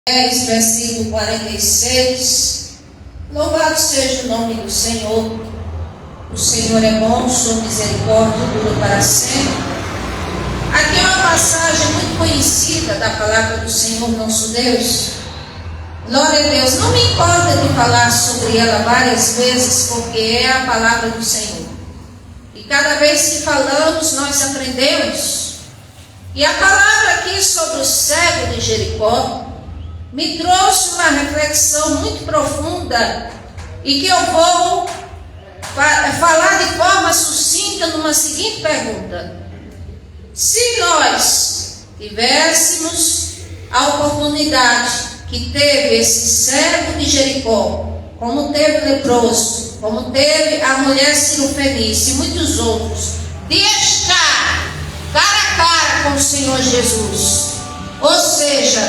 10, versículo 46. Louvado seja o nome do Senhor. O Senhor é bom, sua misericórdia dura para sempre. Aqui é uma passagem muito conhecida da palavra do Senhor nosso Deus. Glória a Deus. Não me importa de falar sobre ela várias vezes, porque é a palavra do Senhor. E cada vez que falamos, nós aprendemos. E a palavra aqui sobre o cego de Jericó me trouxe uma reflexão muito profunda e que eu vou falar de forma sucinta numa seguinte pergunta: se nós tivéssemos a oportunidade que teve esse cego de Jericó, como teve o leproso, como teve a mulher cirofenícia e muitos outros, de estar cara a cara com o Senhor Jesus, ou seja,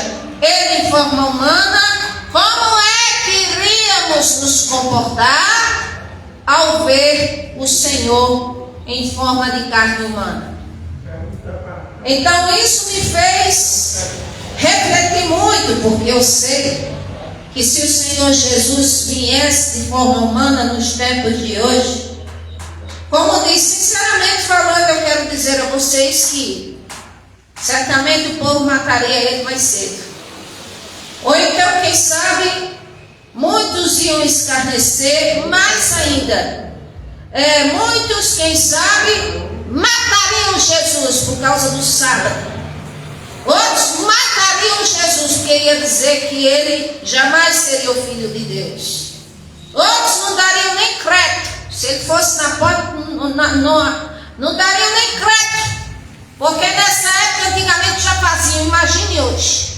Ele em forma humana, como é que iríamos nos comportar ao ver o Senhor em forma de carne humana? Então isso me fez refletir muito, porque eu sei que se o Senhor Jesus viesse de forma humana nos tempos de hoje, como disse, sinceramente falando, eu quero dizer a vocês que certamente o povo mataria ele mais cedo. Ou então, quem sabe, muitos iam escarnecer, mais ainda, muitos, quem sabe, matariam Jesus por causa do sábado. Outros matariam Jesus, porque ia dizer que ele jamais seria o Filho de Deus. Outros não dariam nem crédito. Se ele fosse na porta, não dariam nem crédito. Porque nessa época, antigamente, já faziam. Imagine hoje.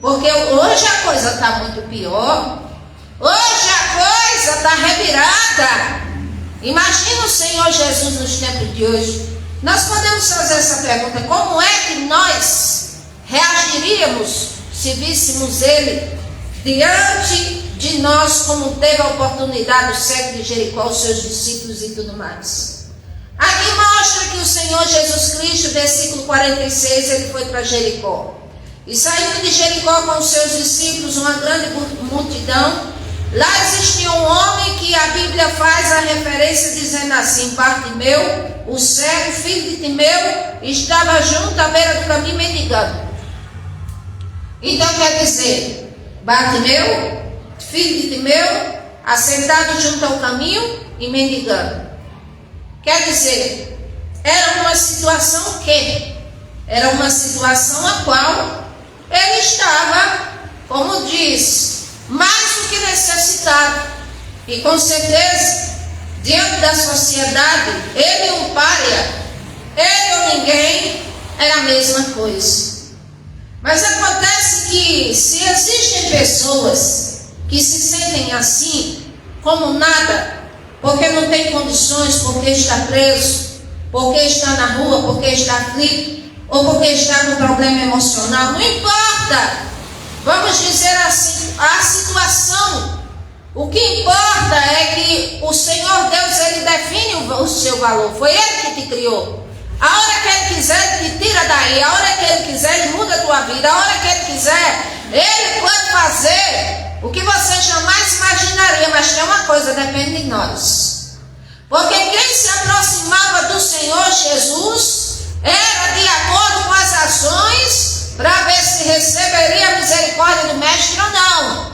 Porque hoje a coisa está muito pior. Hoje a coisa está revirada. Imagina o Senhor Jesus nos tempos de hoje. Nós podemos fazer essa pergunta: como é que nós reagiríamos se víssemos Ele diante de nós, como teve a oportunidade o cego de Jericó, os seus discípulos e tudo mais? Aqui mostra que o Senhor Jesus Cristo, versículo 46, Ele foi para Jericó. E saindo de Jericó com os seus discípulos, uma grande multidão. Lá existia um homem que a Bíblia faz a referência dizendo assim: Bartimeu, o cego, filho de Timeu, estava junto à beira do caminho mendigando. Então quer dizer, Bartimeu, filho de Timeu, assentado junto ao caminho e mendigando. Quer dizer, era uma situação que? Era uma situação a qual ele estava, como diz, mais do que necessitado. E com certeza, diante da sociedade, ele um pária, ele ou ninguém, era a mesma coisa. Mas acontece que se existem pessoas que se sentem assim, como nada, porque não tem condições, porque está preso, porque está na rua, porque está aflito, ou porque está com problema emocional, não importa. Vamos dizer assim, a situação. O que importa é que o Senhor Deus, Ele define o seu valor. Foi Ele que te criou. A hora que Ele quiser, Ele te tira daí. A hora que Ele quiser, Ele muda a tua vida. A hora que Ele quiser, Ele pode fazer o que você jamais imaginaria. Mas tem uma coisa, depende de nós. Porque quem se aproximava do Senhor Jesus era de acordo com as ações, para ver se receberia a misericórdia do Mestre ou não.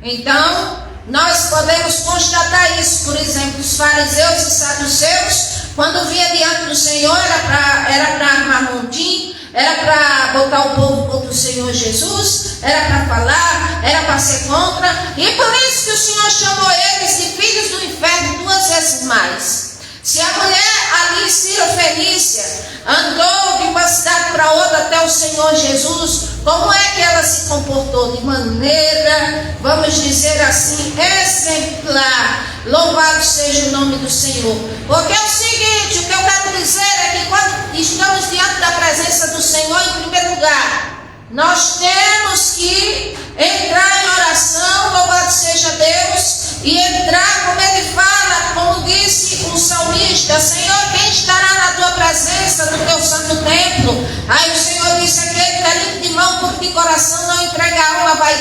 Então, nós podemos constatar isso. Por exemplo, os fariseus e saduceus, quando via diante do Senhor, era para armar montim, era para botar o povo contra o Senhor Jesus, era para falar, era para ser contra. E por isso que o Senhor chamou eles de filhos do inferno 2 vezes mais. Se a mulher ali, cirofenícia, andou de uma cidade para outra até o Senhor Jesus, como é que ela se comportou? De maneira, vamos dizer assim, exemplar. Louvado seja o nome do Senhor. Porque é o seguinte, o que eu quero dizer é que quando estamos diante da presença do Senhor, em primeiro lugar, nós temos que entrar em oração, louvado seja Deus, e entrar, como ele fala, como disse o salmista: Senhor, quem estará na tua presença, no teu santo templo? Aí o Senhor disse: aquele que é limpo de mão, puro de coração, não entregará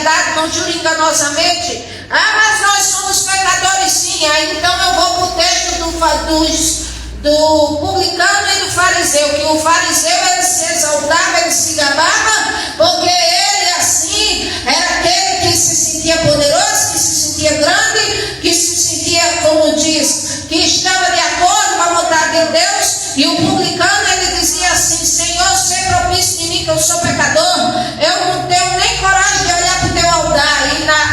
verdade, não jure enganosamente. Mas nós somos pecadores sim. Aí então eu vou para o texto do publicano e do fariseu, que o fariseu ele se exaltava, ele se gabava, porque ele assim era aquele que se sentia poderoso, que se sentia grande, que se sentia, como diz, que estava de acordo com a vontade de Deus. E o publicano ele dizia assim: Senhor, seja propício de mim, que eu sou pecador, eu não tenho nem coragem de olhar para o teu altar.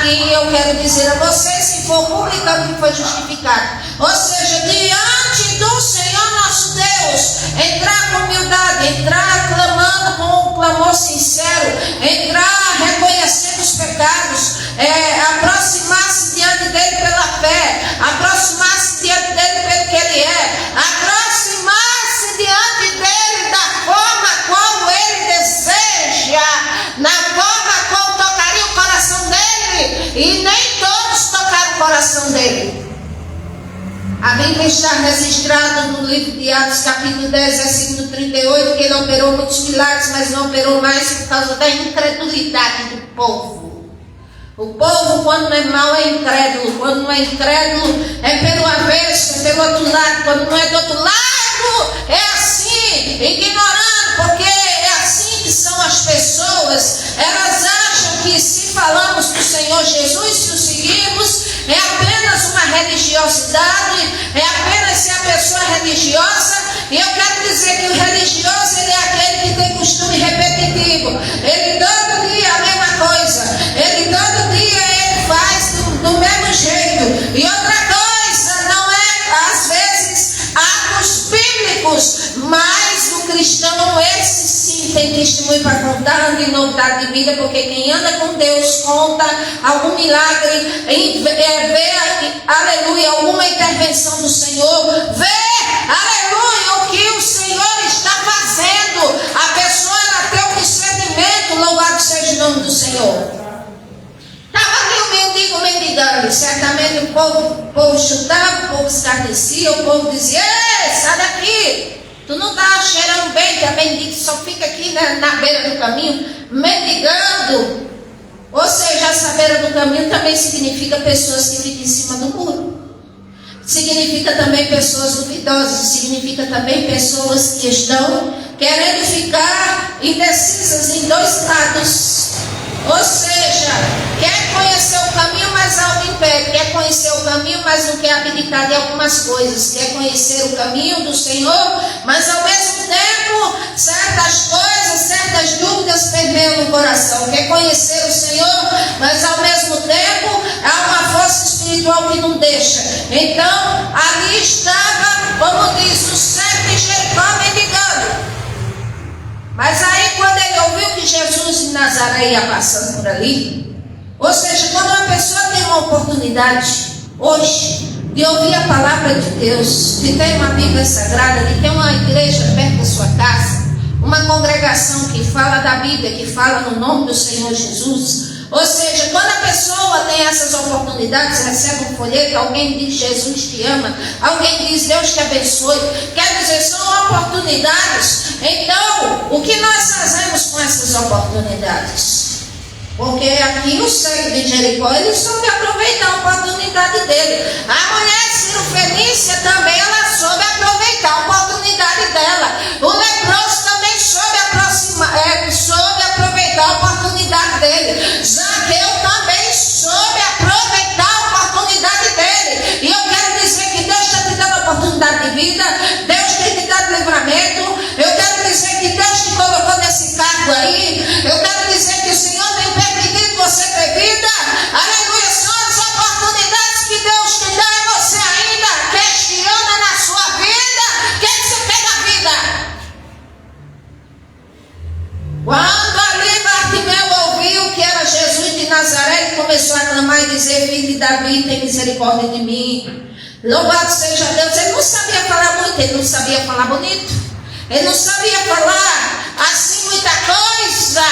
E eu quero dizer a vocês que foi o publicano que foi justificado, ou seja, diante do Senhor nosso Deus, entrar com humildade, entrar clamando com um clamor sincero, entrar reconhecendo os pecados, aproximar-se diante dele pela fé, aproximar-se diante dele pelo que ele é, aproximar-se diante dele da forma como ele deseja, na forma como tocaria o coração dele, e nem todos tocaram o coração dele. A Bíblia está registrada no livro de Atos, capítulo 10, versículo 38, que ele operou muitos milagres, mas não operou mais por causa da incredulidade do povo. O povo, quando não é mau, é incrédulo. Quando não é incrédulo, é pelo avesso, é pelo outro lado. Quando não é do outro lado, é assim, ignorando, porque é assim que são as pessoas. Elas acham que se falamos do Senhor Jesus, se o seguimos, é apenas uma religiosidade, é apenas ser a pessoa religiosa. E eu quero dizer que o religioso ele é aquele que tem costume repetitivo. Ele todo dia a mesma coisa, ele todo dia ele faz do mesmo jeito. E outra coisa, não é às vezes atos bíblicos, mas o cristão esse sim tem testemunho para contar de novidade de vida, porque quem anda com Deus conta algum milagre, vê, aleluia, alguma intervenção do Senhor, vê, aleluia, o que o Senhor está fazendo. A pessoa ela tem um discernimento, louvado seja o nome do Senhor. Estava ali o mendigo mendigando, certamente o povo chutava, o povo escarnecia, o povo dizia: ei, sai daqui, tu não está cheirando bem, que a mendiga só fica aqui na beira do caminho, mendigando. Ou seja, essa beira do caminho também significa pessoas que ficam em cima do muro. Significa também pessoas duvidosas, significa também pessoas que estão querendo ficar indecisas em dois lados. Ou seja, quer conhecer o caminho, mas algo impede. Quer conhecer o caminho, mas não quer abdicar de algumas coisas. Quer conhecer o caminho do Senhor, mas ao mesmo tempo, certas coisas, certas dúvidas permeiam no coração. Quer conhecer o Senhor, mas ao mesmo tempo, há uma força espiritual que não deixa. Então, ali estava, como diz, o cego de Jericó mendigando. Mas aí quando ele ouviu que Jesus de Nazaré ia passando por ali, ou seja, quando uma pessoa tem uma oportunidade hoje de ouvir a palavra de Deus, de ter uma Bíblia Sagrada, de ter uma igreja perto da sua casa, uma congregação que fala da Bíblia, que fala no nome do Senhor Jesus, ou seja, quando a pessoa tem essas oportunidades, recebe um folheto, alguém diz Jesus te ama, alguém diz Deus te abençoe, quer dizer, são oportunidades. Então, o que nós fazemos com essas oportunidades? Porque aqui o cego de Jericó, ele soube aproveitar a oportunidade dele. A mulher Cirofenícia também, ela soube aproveitar a oportunidade dela. O leproso também soube aproveitar a oportunidade dele. Zaqueu também soube aproveitar a oportunidade dele. E eu quero dizer que Deus está te dando oportunidade de vida, Deus tem te dado livramento. Eu quero dizer que Deus te colocou nesse cargo aí. Eu quero dizer que o Senhor tem permitido você ter vida. Aleluia, são as oportunidades que Deus te dá e você ainda questiona na sua vida. O que você quer da vida? Quando ali Bartimeu ouviu que era Jesus de Nazaré, ele começou a clamar e dizer: filho de Davi, tem misericórdia de mim. Louvado seja Deus. Ele não sabia falar muito, ele não sabia falar bonito, ele não sabia falar assim muita coisa,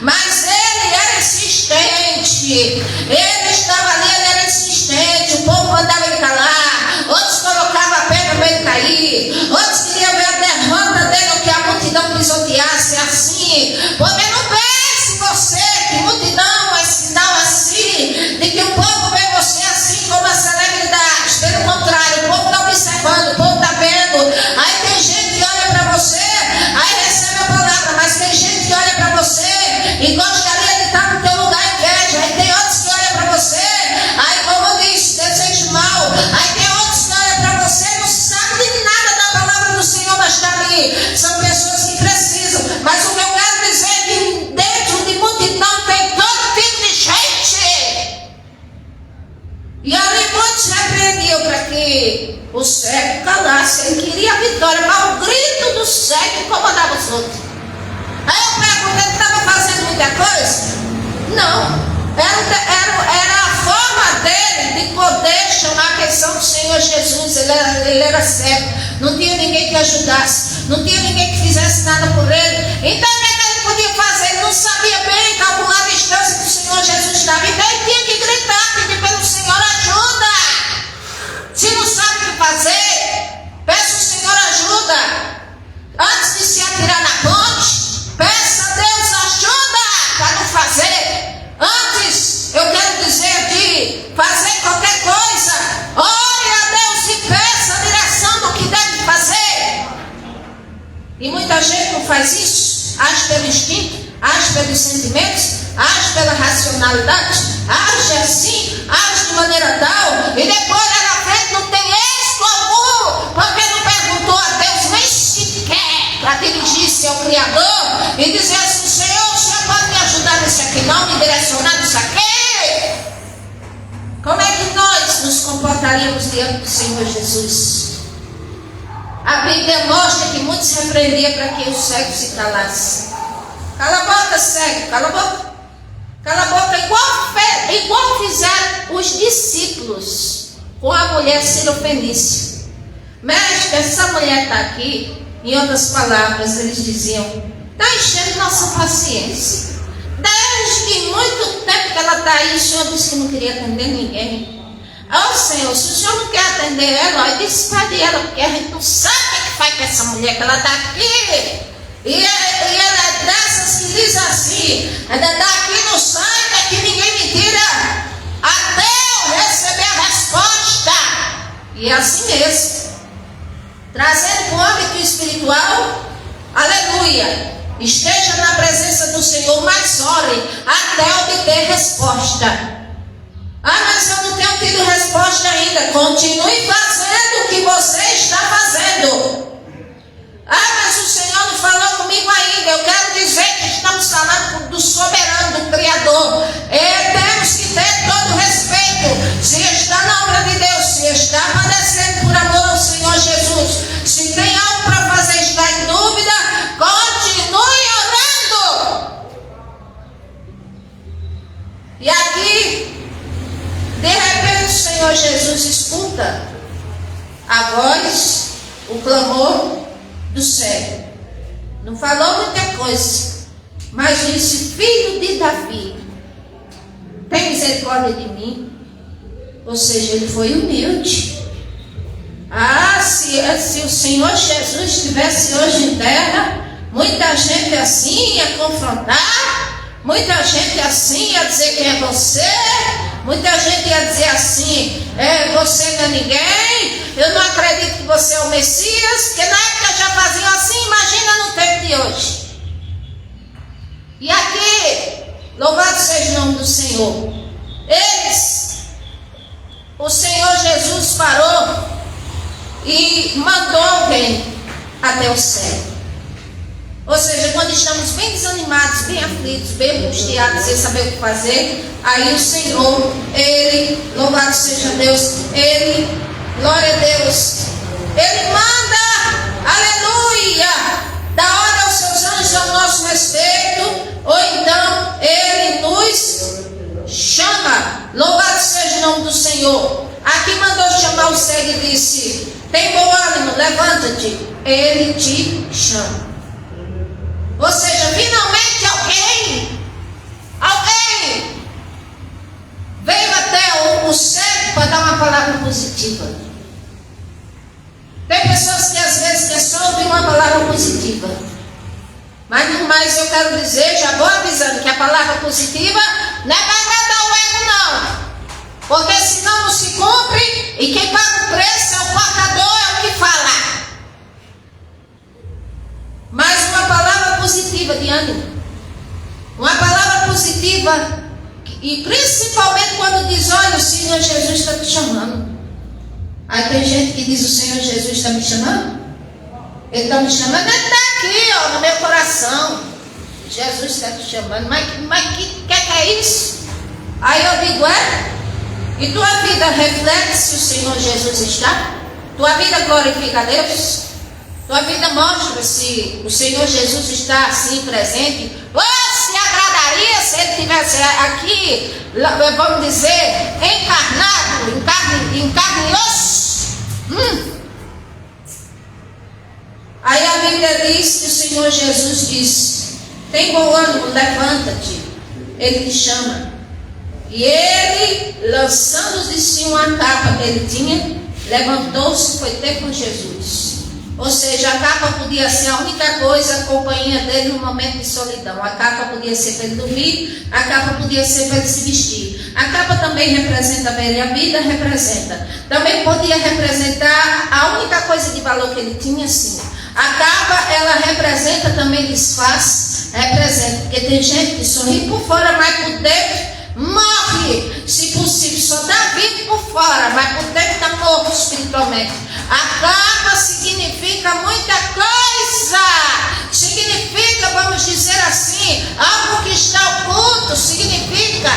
mas ele era insistente. Ele estava ali, ele era insistente. O povo mandava ele calar, outros colocavam a pedra para ele cair, outros queriam ver a derrota dele, o que a multidão pisoteasse assim. Porque não pense você que multidão é sinal Não. Era a forma dele de poder chamar a atenção do Senhor Jesus. Ele era cego, não tinha ninguém que ajudasse, não tinha ninguém que fizesse nada por ele. Então o que ele podia fazer? Ele não sabia bem calcular a distância que o Senhor Jesus estava. Então ele tinha que gritar, pedir pelo Senhor ajuda. Se não sabe o que fazer, peça o Senhor ajuda. Antes de se atirar na ponte, peça a Deus ajuda para não fazer. Antes, eu quero dizer de fazer qualquer coisa, ore a Deus e peça a direção do que deve fazer. E muita gente não faz isso, age pelo instinto, age pelos sentimentos, age pela racionalidade, age assim, age de maneira tal, e depois lá na frente não tem êxito algum, porque não perguntou a Deus nem sequer para dirigir-se ao Criador e dizer assim: Senhor, o Senhor pode me ajudar nisso aqui, não me direcionar nisso aqui? Como é que nós nos comportaríamos diante do Senhor Jesus? A Bíblia mostra que muitos repreendiam para que o cego se calasse. Cala a boca, cego, cala a boca. Cala a boca, igual fizeram os discípulos com a mulher Sirofenícia. Mestre, essa mulher está aqui. Em outras palavras, eles diziam: está enchendo nossa paciência. Desde muito tempo que ela está aí, o Senhor disse que não queria atender ninguém. Senhor, se o Senhor não quer atender ela, despede ela, porque a gente não sabe o que faz com essa mulher, que ela está aqui. E ela é dessas que diz assim: daqui não sai, daqui ninguém me tira, até eu receber a resposta. E é assim mesmo. Trazendo para o âmbito espiritual, aleluia, esteja na presença do Senhor, mas ore até obter resposta. Mas eu não tenho tido resposta ainda. Continue fazendo o que você está fazendo. Mas o Senhor não falou comigo ainda. Eu quero dizer que estamos falando do soberano, do Criador. Temos que ter todo o respeito. Se está na obra de Deus, se está padecendo por amor ao Senhor Jesus, se tem algo para fazer, está em dúvida, continue orando. E aqui, de repente, o Senhor Jesus escuta a voz, o clamor do cego. Não falou muita coisa, mas disse: filho de Davi, tem misericórdia de mim. Ou seja, ele foi humilde. Se o Senhor Jesus estivesse hoje em terra, muita gente assim ia confrontar, muita gente assim ia dizer: quem é você? Muita gente ia dizer assim: você não é ninguém, eu não acredito que você é o Messias, porque na época já faziam assim, imagina no tempo de hoje. E aqui, louvado seja o nome do Senhor, o Senhor Jesus parou e mandou alguém até o céu. Ou seja, quando estamos bem desanimados, bem aflitos, bem angustiados, sem saber o que fazer, aí o Senhor, Ele, louvado seja Deus, Ele, glória a Deus, Ele manda, aleluia, dá ordem aos seus anjos ao nosso respeito, ou então Ele nos chama, louvado seja o nome do Senhor. Aqui mandou chamar o cego e disse: tem bom ânimo, levanta-te, Ele te chama. Ou seja, finalmente alguém veio até o cego para dar uma palavra positiva. Tem pessoas que às vezes querem só ouvir uma palavra positiva. Mas eu quero dizer, já vou avisando, que a palavra positiva não é para agradar o ego, não. Porque senão não se cumpre, e quem paga o preço é o portador, é o que fala. Mas uma palavra positiva de ânimo, uma palavra positiva, e principalmente quando diz: olha, o Senhor Jesus está te chamando. Aí tem gente que diz: o Senhor Jesus está me chamando? Ele está me chamando, ele está aqui, ó, no meu coração. Jesus está te chamando, mas que é isso? Aí eu digo: e tua vida reflete se o Senhor Jesus está? Tua vida glorifica a Deus? Tua vida mostra se o Senhor Jesus está assim presente? Ou se agradaria se Ele estivesse aparece aqui, vamos dizer, encarnado, em carne e osso. Aí a Bíblia diz que o Senhor Jesus disse: tem bom ânimo, levanta-te, Ele te chama. E ele, lançando de si uma capa que ele tinha, levantou-se e foi ter com Jesus. Ou seja, a capa podia ser a única coisa, a companhia dele no momento de solidão. A capa podia ser para ele dormir, a capa podia ser para ele se vestir. A capa também representa bem a vida, representa. Também podia representar a única coisa de valor que ele tinha, sim. A capa, ela representa também disfarce, representa, porque tem gente que sorri por fora, mas por dentro morre, se possível, só dá vida por fora, mas por dentro está morto espiritualmente. A capa significa muita coisa, significa, vamos dizer assim, algo que está oculto, significa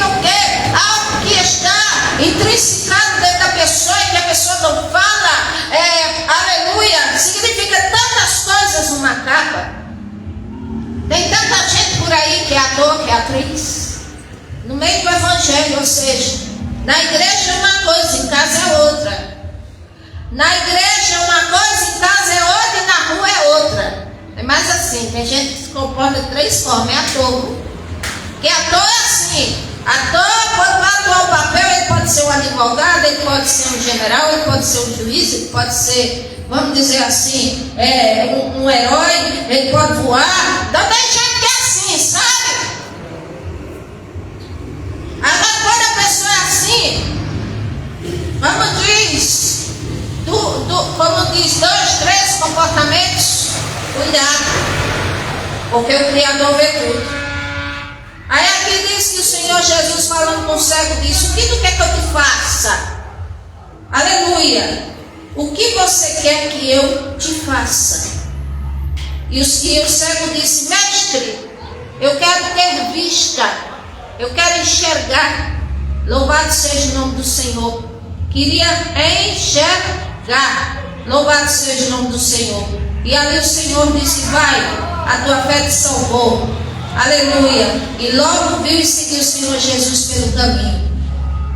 o quê? Algo que está intrinsecado dentro da pessoa e que a pessoa não fala, aleluia, significa tantas coisas numa capa. Tem tanta gente por aí que é ator, que é atriz, no meio do evangelho, ou seja, na igreja é uma coisa, em casa é outra. Na igreja é uma coisa, em casa é outra e na rua é outra. É mais assim, tem gente que se comporta de três formas, é ator. Porque ator é assim, ator, quando vai atuar o papel, ele pode ser um advogado, ele pode ser um general, ele pode ser um juiz, ele pode ser, vamos dizer assim, um herói, ele pode voar. Então tem gente que é assim, sabe? Agora, quando a pessoa é assim, como diz 2, 3 comportamentos, cuidado, porque o Criador vê tudo. Aí aqui diz que o Senhor Jesus, falando com o cego, disse: o que tu quer que eu te faça? Aleluia! O que você quer que eu te faça? E o cego disse: mestre, eu quero ter vista, eu quero enxergar. Louvado seja o nome do Senhor. Queria enxergar. Louvado seja o nome do Senhor. E ali o Senhor disse: vai, a tua fé te salvou. Aleluia. E logo viu e seguiu o Senhor Jesus pelo caminho.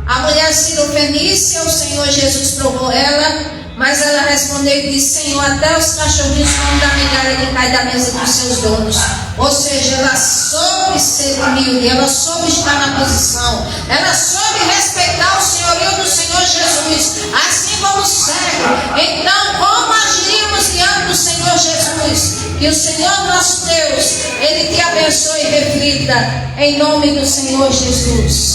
A mulher Sirofenícia, o Senhor Jesus provou ela, mas ela respondeu e disse: Senhor, até os cachorrinhos comem da migalha que cai da mesa dos seus donos. Ou seja, ela soube ser humilde, ela soube estar na posição, ela soube respeitar o senhorio do Senhor Jesus, assim como o cego. Então, como agiríamos diante do Senhor Jesus? Que o Senhor nosso Deus, Ele te abençoe e reflita em nome do Senhor Jesus.